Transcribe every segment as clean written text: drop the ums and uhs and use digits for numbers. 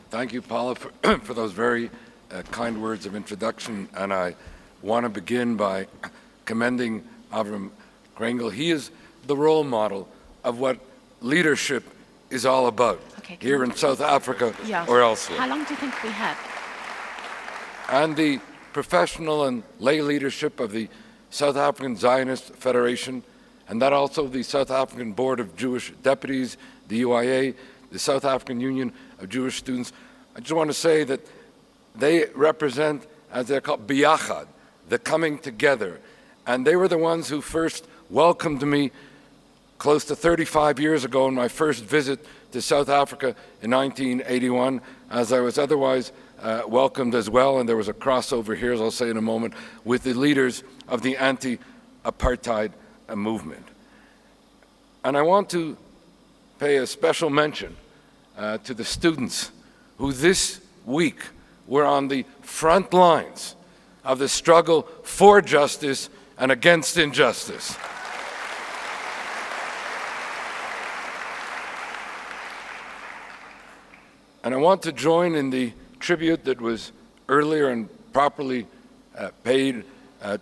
Thank you, Paula, for those very kind words of introduction. And I want to begin by commending Avram Grengel. He is the role model of what leadership is all about here in South Africa or elsewhere. How long do you think we have? And the professional and lay leadership of the South African Zionist Federation, and that also the South African Board of Jewish Deputies, the UIA, the South African Union of Jewish Students. I just want to say that they represent, as they're called, biyachad, the coming together. And they were the ones who first welcomed me close to 35 years ago in my first visit to South Africa in 1981, as I was otherwise welcomed as well. And there was a crossover here, as I'll say in a moment, with the leaders of the anti-apartheid movement. And I want to pay a special mention to the students who this week were on the front lines of the struggle for justice and against injustice. And I want to join in the tribute that was earlier and properly paid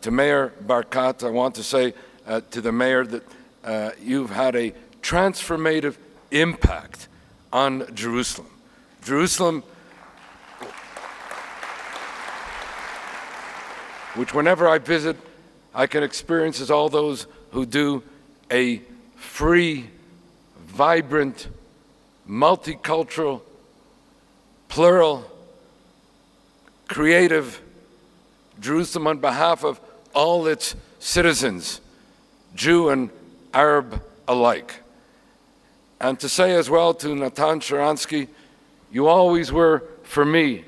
to Mayor Barkat. I want to say to the mayor that you've had a transformative impact on Jerusalem. Jerusalem, which whenever I visit, I can experience as all those who do, a free, vibrant, multicultural, plural, creative Jerusalem on behalf of all its citizens, Jew and Arab alike. And to say as well to Natan Sharansky, you always were for me,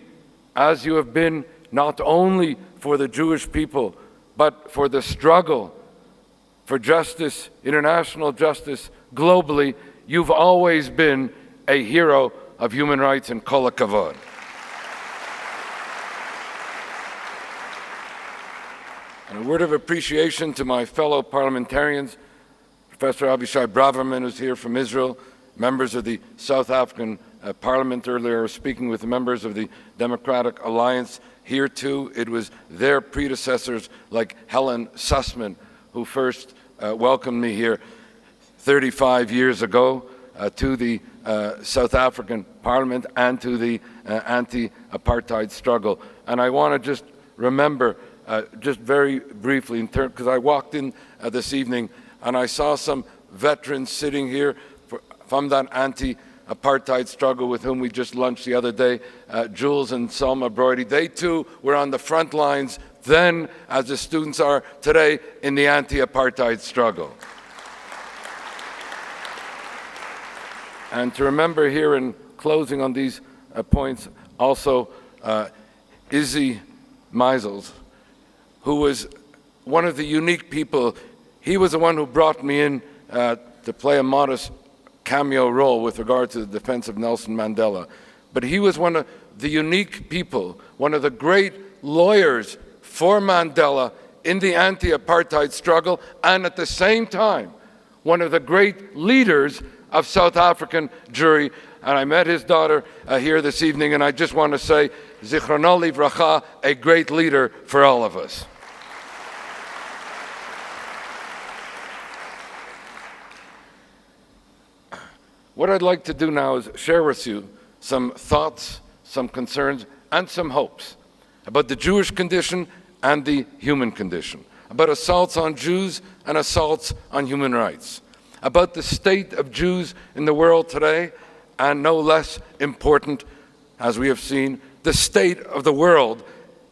as you have been not only for the Jewish people, but for the struggle for justice, international justice, globally. You've always been a hero of human rights, and kol hakavod. And a word of appreciation to my fellow parliamentarians, Professor Avishai Braverman, who's here from Israel, members of the South African Parliament earlier, speaking with members of the Democratic Alliance. Here too, it was their predecessors like Helen Sussman who first welcomed me here 35 years ago to the South African Parliament and to the anti-apartheid struggle. And I want to just remember, just very briefly, because I walked in this evening and I saw some veterans sitting here from that anti-apartheid struggle with whom we just lunched the other day, Jules and Selma Brody. They too were on the front lines then, as the students are today, in the anti-apartheid struggle. And to remember here in closing on these points, also Izzy Meisels, who was one of the unique people. He was the one who brought me in to play a modest cameo role with regard to the defense of Nelson Mandela. But he was one of the unique people, one of the great lawyers for Mandela in the anti-apartheid struggle, and at the same time, one of the great leaders of South African Jewry. And I met his daughter here this evening, and I just want to say, Zichrono Livracha, a great leader for all of us. What I'd like to do now is share with you some thoughts, some concerns, and some hopes about the Jewish condition and the human condition, about assaults on Jews and assaults on human rights, about the state of Jews in the world today, and no less important, as we have seen, the state of the world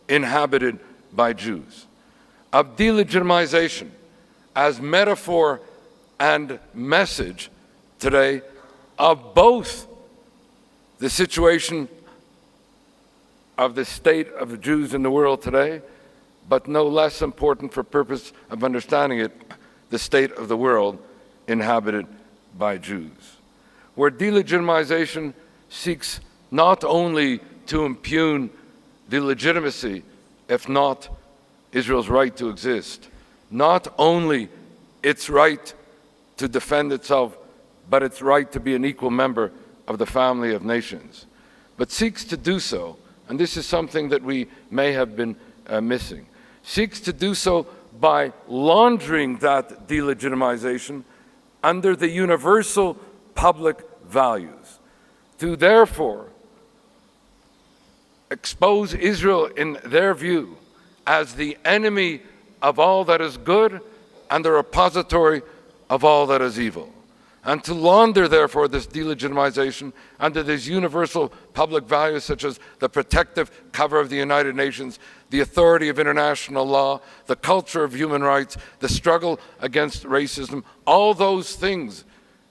inhabited by Jews, of delegitimization as metaphor and message today of both the situation of the state of the Jews in the world today, but no less important for purpose of understanding it, the state of the world inhabited by Jews, where delegitimization seeks not only to impugn the legitimacy, if not Israel's right to exist, not only its right to defend itself, but its right to be an equal member of the family of nations. but seeks to do so, and this is something that we may have been missing, seeks to do so by laundering that delegitimization under the universal public values, to therefore expose Israel, in their view, as the enemy of all that is good and the repository of all that is evil. And to launder, therefore, this delegitimization under these universal public values such as the protective cover of the United Nations, the authority of international law, the culture of human rights, the struggle against racism, all those things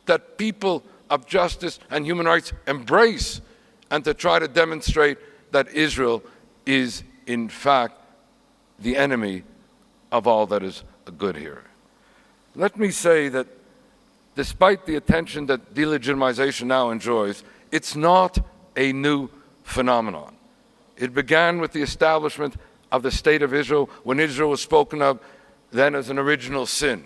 that people of justice and human rights embrace, and to try to demonstrate that Israel is, in fact, the enemy of all that is good here. Let me say that despite the attention that delegitimization now enjoys, it's not a new phenomenon. It began with the establishment of the State of Israel, when Israel was spoken of then as an original sin.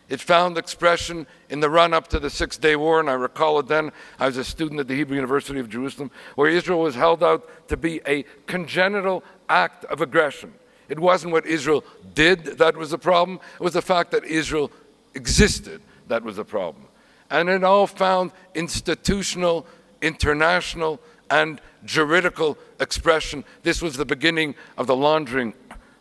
It found expression in the run-up to the Six-Day War, and I recall it then. I was a student at the Hebrew University of Jerusalem, where Israel was held out to be a congenital act of aggression. It wasn't what Israel did that was the problem. It was the fact that Israel existed that was the problem. And it all found institutional, international, and juridical expression. This was the beginning of the laundering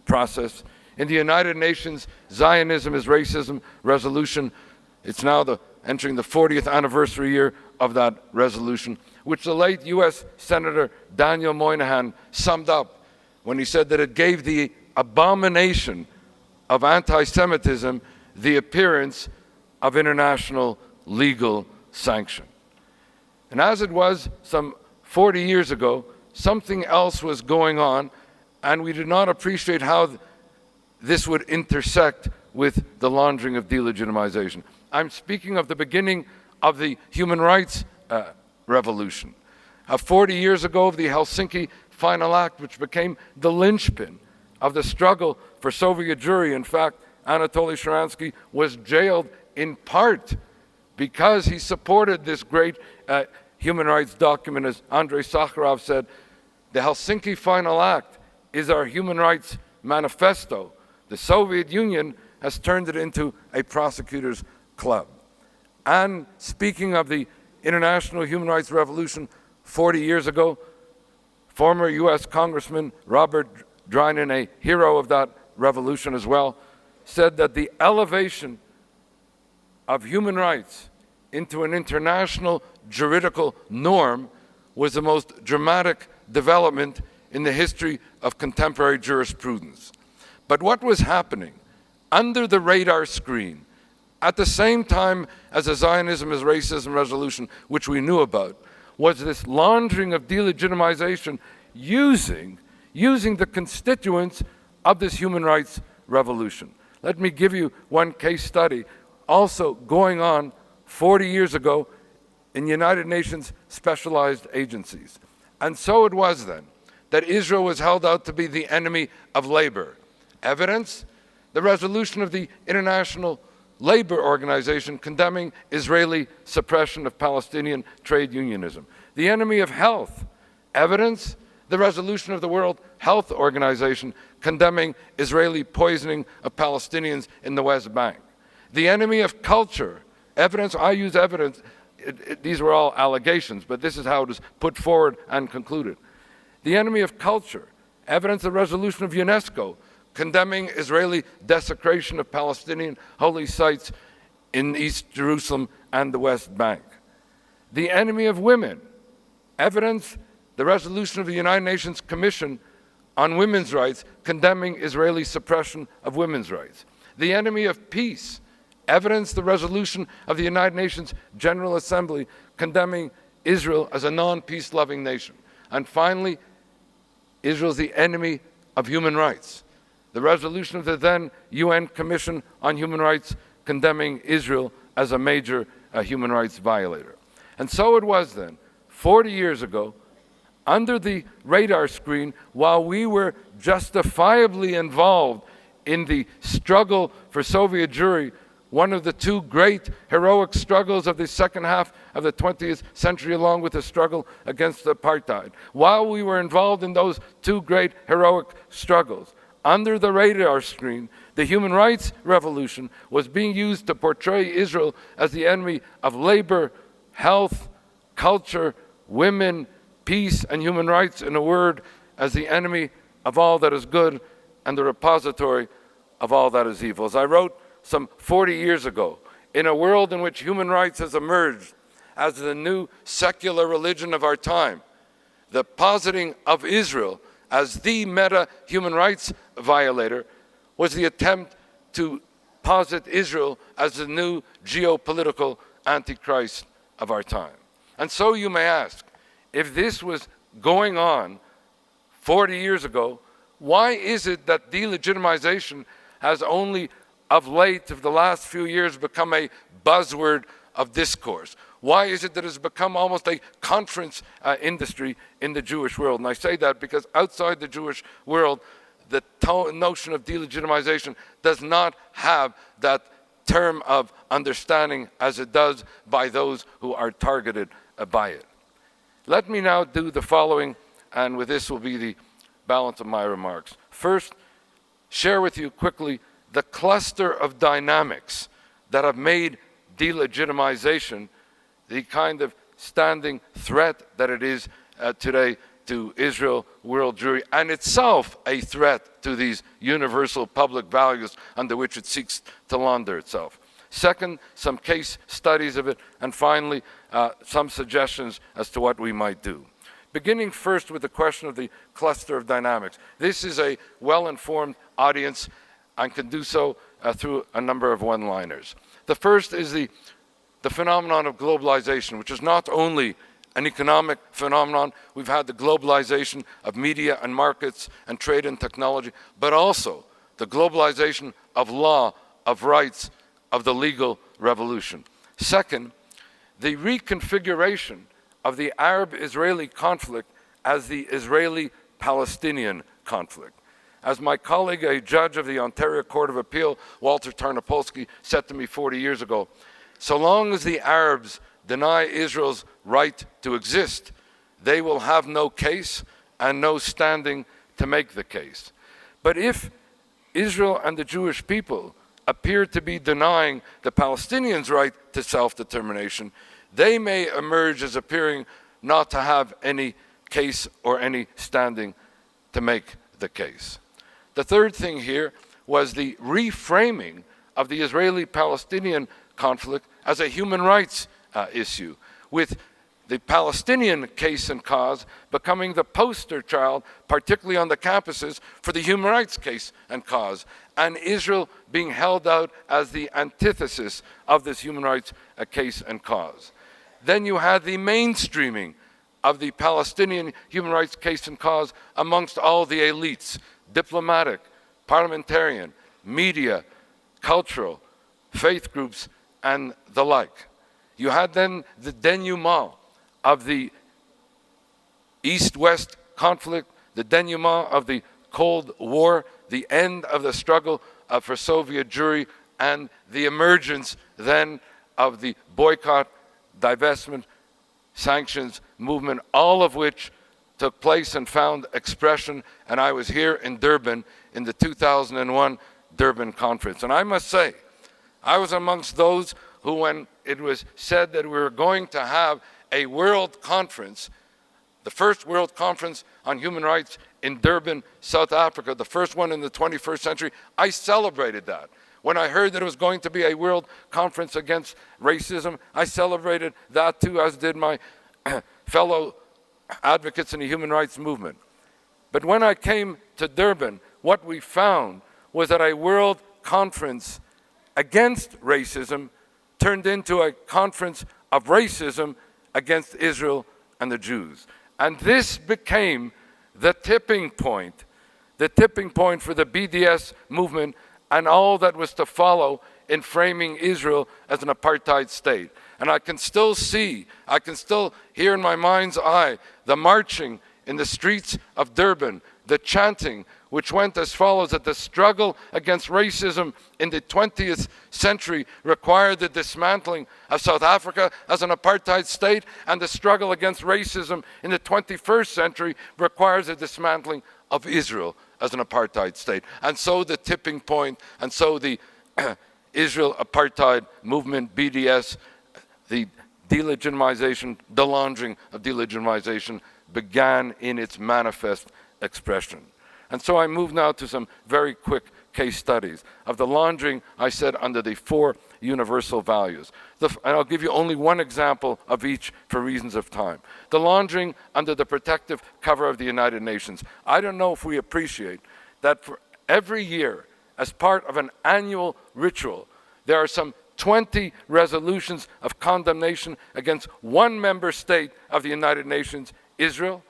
process. In the United Nations Zionism is Racism resolution, it's now entering the 40th anniversary year of that resolution, which the late U.S. Senator Daniel Moynihan summed up when he said that it gave the abomination of anti-Semitism the appearance of international legal sanction. And as it was some 40 years ago, something else was going on, and we did not appreciate how this would intersect with the laundering of delegitimization. I'm speaking of the beginning of the human rights revolution. 40 years ago, of the Helsinki Final Act, which became the linchpin of the struggle for Soviet Jewry. In fact, Anatoly Sharansky was jailed in part because he supported this great human rights document. As Andrei Sakharov said, the Helsinki Final Act is our human rights manifesto. The Soviet Union has turned it into a prosecutor's club. And speaking of the international human rights revolution 40 years ago, former U.S. Congressman Robert Drinan, a hero of that revolution as well, said that the elevation of human rights into an international juridical norm was the most dramatic development in the history of contemporary jurisprudence. But what was happening under the radar screen at the same time as the Zionism is Racism resolution, which we knew about, was this laundering of delegitimization using the constituents of this human rights revolution. Let me give you one case study also going on 40 years ago in United Nations specialized agencies. And so it was then that Israel was held out to be the enemy of labor. Evidence? The resolution of the International Labor Organization condemning Israeli suppression of Palestinian trade unionism. The enemy of health. Evidence? The resolution of the World Health Organization condemning Israeli poisoning of Palestinians in the West Bank. The enemy of culture. Evidence? I use evidence. These were all allegations, but this is how it was put forward and concluded. The enemy of culture. Evidence, the resolution of UNESCO condemning Israeli desecration of Palestinian holy sites in East Jerusalem and the West Bank. The enemy of women. Evidence, the resolution of the United Nations Commission on Women's Rights condemning Israeli suppression of women's rights. The enemy of peace. Evidence, the resolution of the United Nations General Assembly condemning Israel as a non-peace-loving nation. And finally, Israel is the enemy of human rights. The resolution of the then UN Commission on Human Rights condemning Israel as a major human rights violator. And so it was then, 40 years ago, under the radar screen, while we were justifiably involved in the struggle for Soviet Jewry, one of the two great heroic struggles of the second half of the 20th century, along with the struggle against apartheid. While we were involved in those two great heroic struggles, under the radar screen, the human rights revolution was being used to portray Israel as the enemy of labor, health, culture, women, peace, and human rights. In a word, as the enemy of all that is good and the repository of all that is evil. As I wrote some 40 years ago, in a world in which human rights has emerged as the new secular religion of our time, the positing of Israel as the meta-human rights violator was the attempt to posit Israel as the new geopolitical antichrist of our time. And so you may ask, if this was going on 40 years ago, why is it that delegitimization has only of late, of the last few years, become a buzzword of discourse? Why is it that it's become almost a conference industry in the Jewish world? And I say that because outside the Jewish world, the notion of delegitimization does not have that term of understanding as it does by those who are targeted by it. Let me now do the following, and with this will be the balance of my remarks. First, share with you quickly the cluster of dynamics that have made delegitimization the kind of standing threat that it is today to Israel, world Jewry, and itself a threat to these universal public values under which it seeks to launder itself. Second, some case studies of it, and finally, some suggestions as to what we might do. Beginning first with the question of the cluster of dynamics. This is a well-informed audience and can do so through a number of one-liners. The first is the phenomenon of globalization, which is not only an economic phenomenon. We've had the globalization of media and markets and trade and technology, but also the globalization of law, of rights, of the legal revolution. Second, the reconfiguration of the Arab-Israeli conflict as the Israeli-Palestinian conflict. As my colleague, a judge of the Ontario Court of Appeal, Walter Tarnopolsky, said to me 40 years ago, so long as the Arabs deny Israel's right to exist, they will have no case and no standing to make the case. But if Israel and the Jewish people appear to be denying the Palestinians' right to self-determination, they may emerge as appearing not to have any case or any standing to make the case. The third thing here was the reframing of the Israeli-Palestinian conflict as a human rights issue, with the Palestinian case and cause becoming the poster child, particularly on the campuses, for the human rights case and cause, and Israel being held out as the antithesis of this human rights case and cause. Then you had the mainstreaming of the Palestinian human rights case and cause amongst all the elites, diplomatic, parliamentarian, media, cultural, faith groups, and the like. You had then the denouement of the East-West conflict, the denouement of the Cold War, the end of the struggle for Soviet Jewry, and the emergence then of the boycott, divestment, sanctions movement, all of which took place and found expression. And I was here in Durban in the 2001 Durban conference. And I must say, I was amongst those who, when it was said that we were going to have a world conference, the first world conference on human rights in Durban, South Africa, the first one in the 21st century, I celebrated that. When I heard that it was going to be a world conference against racism, I celebrated that too, as did my fellow advocates in the human rights movement. But when I came to Durban, what we found was that a world conference against racism turned into a conference of racism against Israel and the Jews. And this became the tipping point for the BDS movement and all that was to follow in framing Israel as an apartheid state. And I can still hear in my mind's eye, the marching in the streets of Durban, the chanting, which went as follows: that the struggle against racism in the 20th century required the dismantling of South Africa as an apartheid state, and the struggle against racism in the 21st century requires the dismantling of Israel as an apartheid state. And so the tipping point, and so the Israel apartheid movement, BDS, the delegitimization, the laundering of delegitimization, began in its manifest expression. And so I move now to some very quick case studies of the laundering, I said, under the 4 universal values. And I'll give you only one example of each for reasons of time. The laundering under the protective cover of the United Nations. I don't know if we appreciate that for every year, as part of an annual ritual, there are some 20 resolutions of condemnation against one member state of the United Nations, Israel,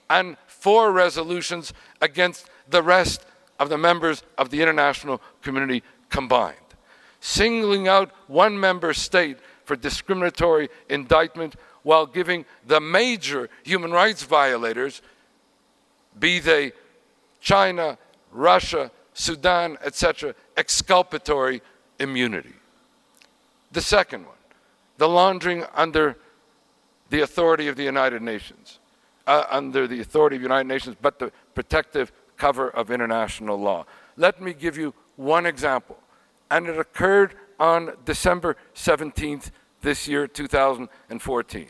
and 4 resolutions against the rest of the members of the international community combined. Singling out one member state for discriminatory indictment while giving the major human rights violators, be they China, Russia, Sudan, etc., exculpatory immunity. The second one, the laundering under the authority of the United Nations. Under the authority of the United Nations, but the protective cover of international law. Let me give you one example. And it occurred on December 17th this year, 2014,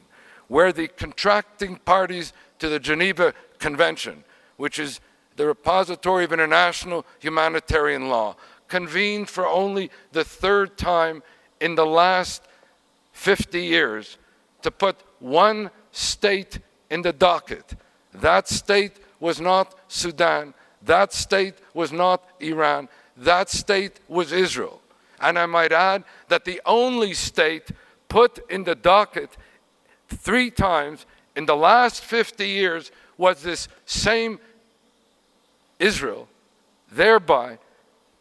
where the contracting parties to the Geneva Convention, which is the repository of international humanitarian law, convened for only the 3rd time in the last 50 years to put one state in the docket. That state was not Sudan. That state was not Iran. That state was Israel. And I might add that the only state put in the docket 3 times in the last 50 years was this same Israel, thereby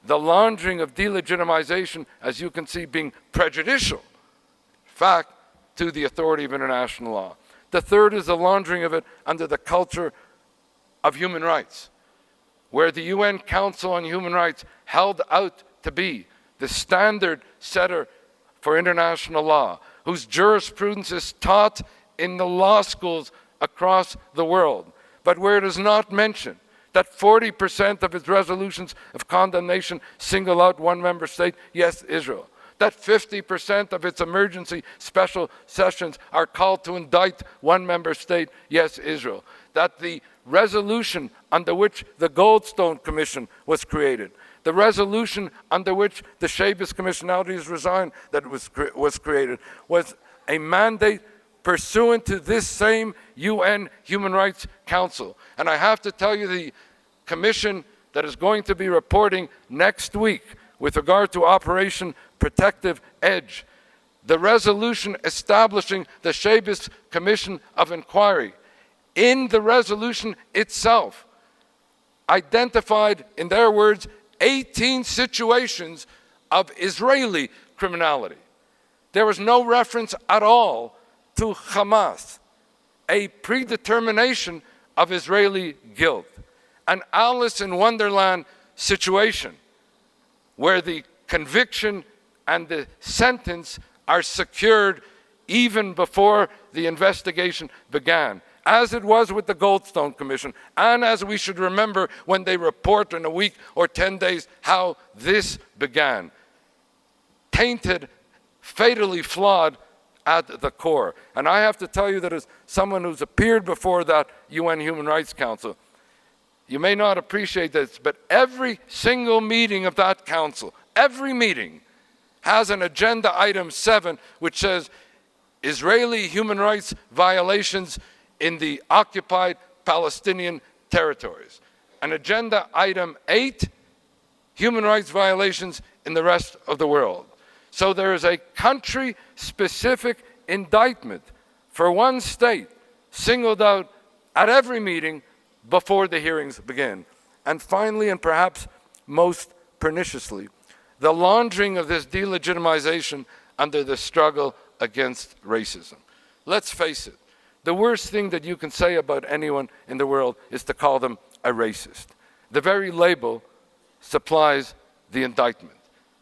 the laundering of delegitimization, as you can see, being prejudicial, in fact, to the authority of international law. The third is the laundering of it under the culture of human rights, where the UN Council on Human Rights held out to be the standard setter for international law, whose jurisprudence is taught in the law schools across the world, but where it is not mentioned that 40% of its resolutions of condemnation single out one member state, yes, Israel. That 50% of its emergency special sessions are called to indict one member state, yes, Israel. That the resolution under which the Goldstone Commission was created, the resolution under which the Shaibas Commissionalities resigned that was created, was a mandate pursuant to this same UN Human Rights Council. And I have to tell you, the commission that is going to be reporting next week with regard to Operation Protective Edge, the resolution establishing the Shaibas Commission of Inquiry, in the resolution itself, identified, in their words, 18 situations of Israeli criminality. There was no reference at all to Hamas, a predetermination of Israeli guilt, an Alice in Wonderland situation where the conviction and the sentence are secured even before the investigation began, as it was with the Goldstone Commission, and as we should remember when they report in a week or 10 days how this began. Tainted, fatally flawed at the core. And I have to tell you that as someone who's appeared before that UN Human Rights Council, you may not appreciate this, but every single meeting of that council, every meeting, has an agenda item 7 which says Israeli human rights violations in the occupied Palestinian territories. And agenda item 8, human rights violations in the rest of the world. So there is a country-specific indictment for one state singled out at every meeting before the hearings begin. And finally, and perhaps most perniciously, the laundering of this delegitimization under the struggle against racism. Let's face it, the worst thing that you can say about anyone in the world is to call them a racist. The very label supplies the indictment.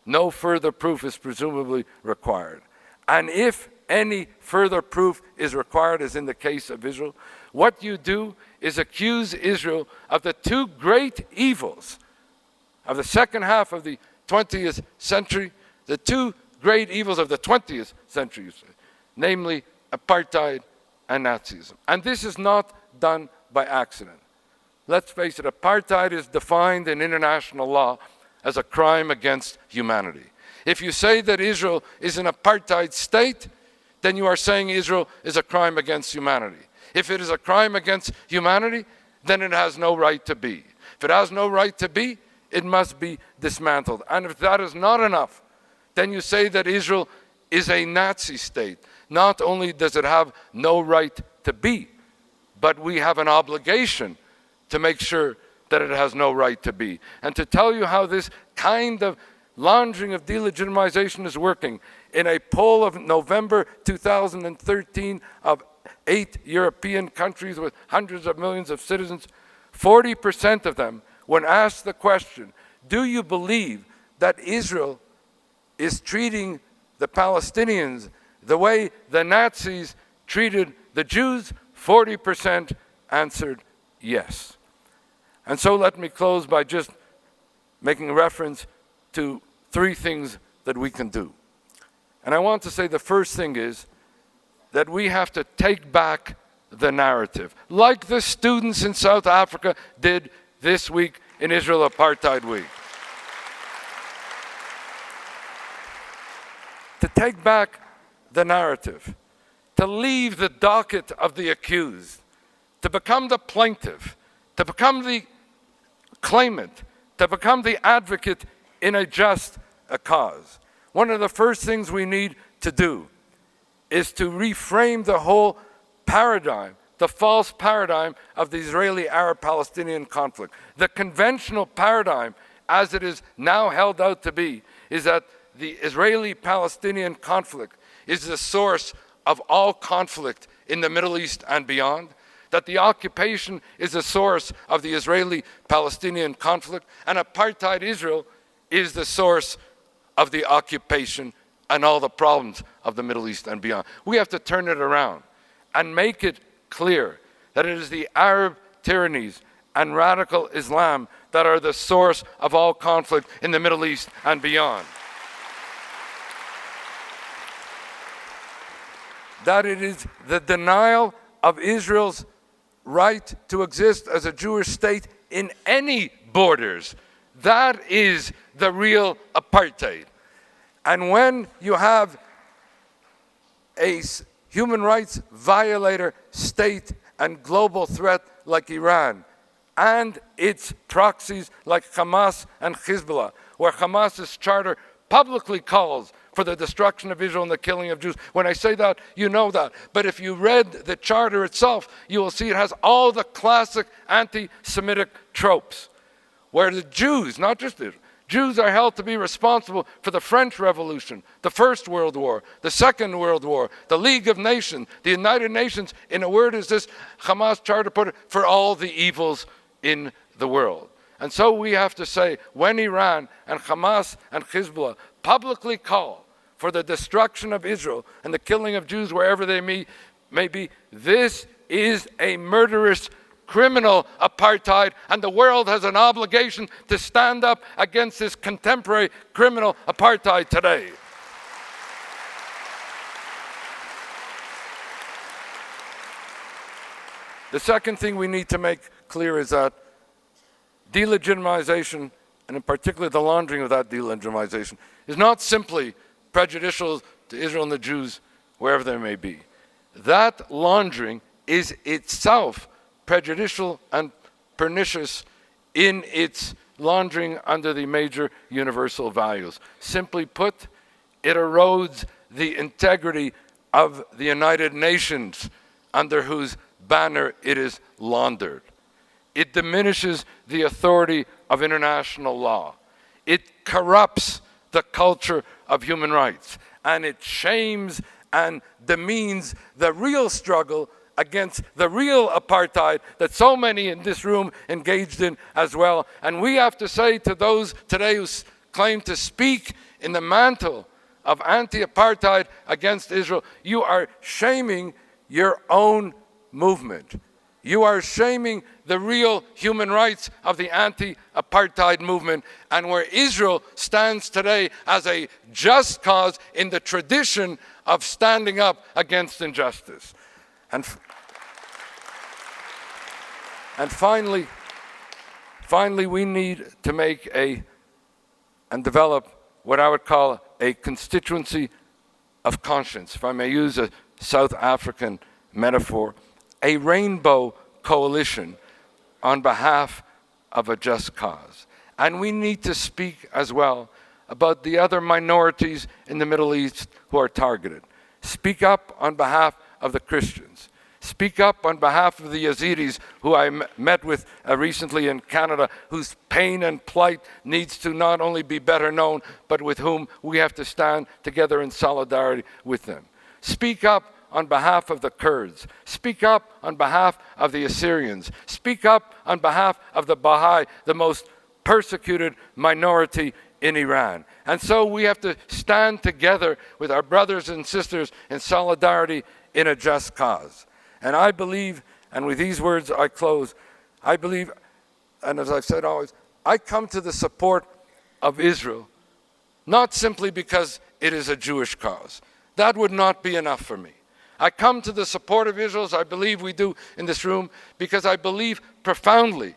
No further proof is presumably required. And if any further proof is required, as in the case of Israel, what you do is accuse Israel of the two great evils of the second half of the 20th century, the two great evils of the 20th century, namely apartheid and Nazism. And this is not done by accident. Let's face it, apartheid is defined in international law as a crime against humanity. If you say that Israel is an apartheid state, then you are saying Israel is a crime against humanity. If it is a crime against humanity, then it has no right to be. If it has no right to be, it must be dismantled. And if that is not enough, then you say that Israel is a Nazi state. Not only does it have no right to be, but we have an obligation to make sure that it has no right to be. And to tell you how this kind of laundering of delegitimization is working, in a poll of November 2013 of 8 European countries with hundreds of millions of citizens, 40% of them, when asked the question, do you believe that Israel is treating the Palestinians the way the Nazis treated the Jews? 40% answered yes. And so let me close by just making reference to 3 things that we can do. And I want to say the first thing is that we have to take back the narrative, like the students in South Africa did this week in Israel Apartheid Week. To take back the narrative, to leave the docket of the accused, to become the plaintiff, to become the claimant, to become the advocate in a just cause. One of the first things we need to do is to reframe the whole paradigm, the false paradigm of the Israeli-Arab-Palestinian conflict. The conventional paradigm, as it is now held out to be, is that the Israeli-Palestinian conflict is the source of all conflict in the Middle East and beyond, that the occupation is the source of the Israeli-Palestinian conflict, and apartheid Israel is the source of the occupation and all the problems of the Middle East and beyond. We have to turn it around and make it clear that it is the Arab tyrannies and radical Islam that are the source of all conflict in the Middle East and beyond. That it is the denial of Israel's right to exist as a Jewish state in any borders. That is the real apartheid. And when you have a human rights violator state and global threat like Iran, and its proxies like Hamas and Hezbollah, where Hamas's charter publicly calls for the destruction of Israel and the killing of Jews. When I say that, you know that. But if you read the charter itself, you will see it has all the classic anti-Semitic tropes, where the Jews, not just Israel, Jews are held to be responsible for the French Revolution, the First World War, the Second World War, the League of Nations, the United Nations, in a word as this Hamas charter put it, for all the evils in the world. And so we have to say, when Iran and Hamas and Hezbollah publicly call for the destruction of Israel and the killing of Jews wherever they may be, this is a murderous criminal apartheid, and the world has an obligation to stand up against this contemporary criminal apartheid today. The second thing we need to make clear is that delegitimization, and in particular the laundering of that delegitimization, is not simply prejudicial to Israel and the Jews wherever they may be. That laundering is itself prejudicial and pernicious in its laundering under the major universal values. Simply put, it erodes the integrity of the United Nations under whose banner it is laundered. It diminishes the authority of international law. It corrupts the culture of human rights, and it shames and demeans the real struggle against the real apartheid that so many in this room engaged in as well. And we have to say to those today who claim to speak in the mantle of anti-apartheid against Israel, you are shaming your own movement. You are shaming the real human rights of the anti-apartheid movement, and where Israel stands today as a just cause in the tradition of standing up against injustice. And finally, we need to make and develop what I would call a constituency of conscience, if I may use a South African metaphor, a rainbow coalition on behalf of a just cause. And we need to speak as well about the other minorities in the Middle East who are targeted. Speak up on behalf of the Christians. Speak up on behalf of the Yazidis, who I met with recently in Canada, whose pain and plight needs to not only be better known, but with whom we have to stand together in solidarity with them. Speak up on behalf of the Kurds. Speak up on behalf of the Assyrians. Speak up on behalf of the Baha'i, the most persecuted minority in Iran. And so we have to stand together with our brothers and sisters in solidarity in a just cause. And I believe, and with these words I close, I believe, and as I've said always, I come to the support of Israel, not simply because it is a Jewish cause. That would not be enough for me. I come to the support of Israel, as I believe we do in this room, because I believe profoundly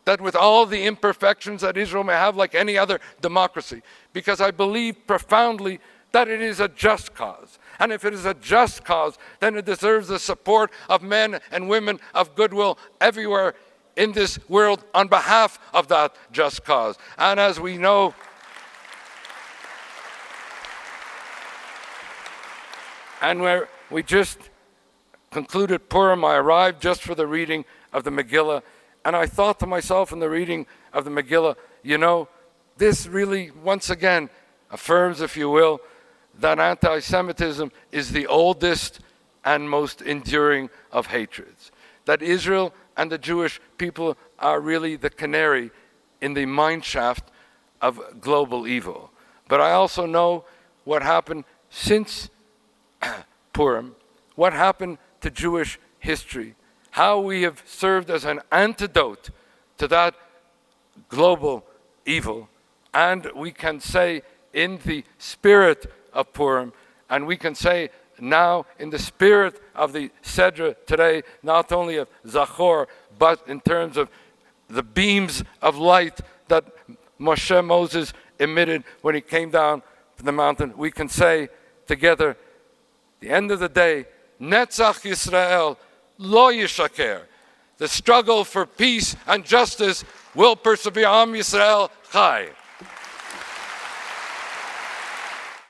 that with all the imperfections that Israel may have, like any other democracy, because I believe profoundly that it is a just cause. And if it is a just cause, then it deserves the support of men and women of goodwill everywhere in this world on behalf of that just cause. And as we know, and where we just concluded Purim, I arrived just for the reading of the Megillah, and I thought to myself in the reading of the Megillah, you know, this really, once again, affirms, if you will, that anti-Semitism is the oldest and most enduring of hatreds. That Israel and the Jewish people are really the canary in the mine shaft of global evil. But I also know what happened since Purim, what happened to Jewish history, how we have served as an antidote to that global evil. And we can say in the spirit of Purim, and we can say now in the spirit of the Sedra today, not only of Zachor, but in terms of the beams of light that Moses emitted when he came down from the mountain, we can say together, the end of the day, Netzach Yisrael lo yishaker. The struggle for peace and justice will persevere. Am Yisrael Chai.